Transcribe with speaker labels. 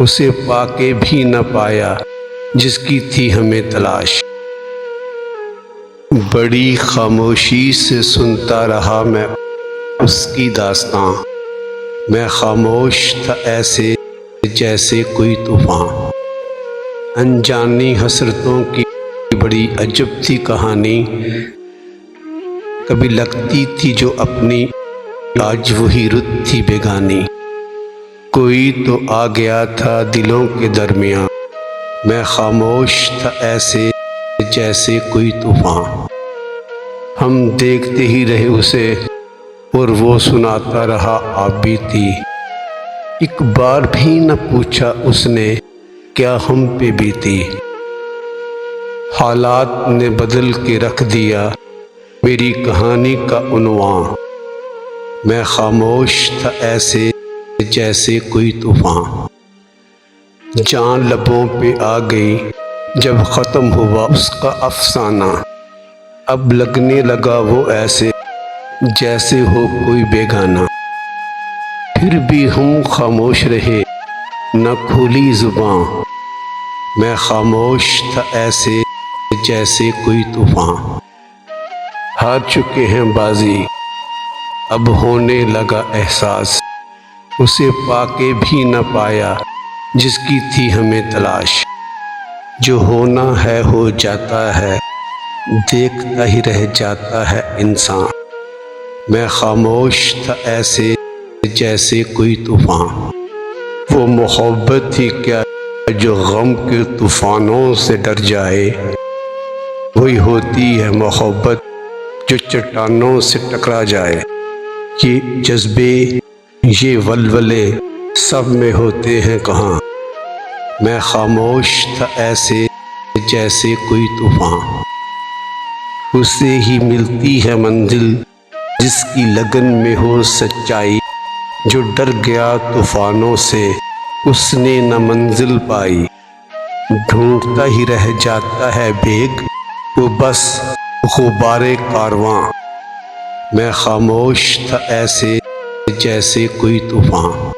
Speaker 1: اسے پا کے بھی نہ پایا جس کی تھی ہمیں تلاش۔ بڑی خاموشی سے سنتا رہا میں اس کی داستاں، میں خاموش تھا ایسے جیسے کوئی طوفان۔ انجانی حسرتوں کی بڑی عجب تھی کہانی، کبھی لگتی تھی جو اپنی، آج وہی رت تھی بیگانی۔ کوئی تو آ گیا تھا دلوں کے درمیاں، میں خاموش تھا ایسے جیسے کوئی طوفان۔ ہم دیکھتے ہی رہے اسے اور وہ سناتا رہا آپ بیتی، ایک بار بھی نہ پوچھا اس نے کیا ہم پہ بیتی۔ حالات نے بدل کے رکھ دیا میری کہانی کا عنوان، میں خاموش تھا ایسے جیسے کوئی طوفان۔ جان لبوں پہ آ گئی جب ختم ہوا اس کا افسانہ، اب لگنے لگا وہ ایسے جیسے ہو کوئی بیگانہ۔ پھر بھی ہم خاموش رہے نہ کھولی زباں، میں خاموش تھا ایسے جیسے کوئی طوفان۔ ہار چکے ہیں بازی اب ہونے لگا احساس، اسے پا کے بھی نہ پایا جس کی تھی ہمیں تلاش۔ جو ہونا ہے ہو جاتا ہے، دیکھتا ہی رہ جاتا ہے انسان، میں خاموش تھا ایسے جیسے کوئی طوفان۔ وہ محبت ہی کیا جو غم کے طوفانوں سے ڈر جائے، وہی ہوتی ہے محبت جو چٹانوں سے ٹکرا جائے۔ یہ جذبے یہ ولولے سب میں ہوتے ہیں کہاں، میں خاموش تھا ایسے جیسے کوئی طوفان۔ اسے ہی ملتی ہے منزل جس کی لگن میں ہو سچائی، جو ڈر گیا طوفانوں سے اس نے نہ منزل پائی۔ ڈھونڈتا ہی رہ جاتا ہے بیگ وہ بس غبارے کارواں، میں خاموش تھا ایسے جیسے کوئی طوفان۔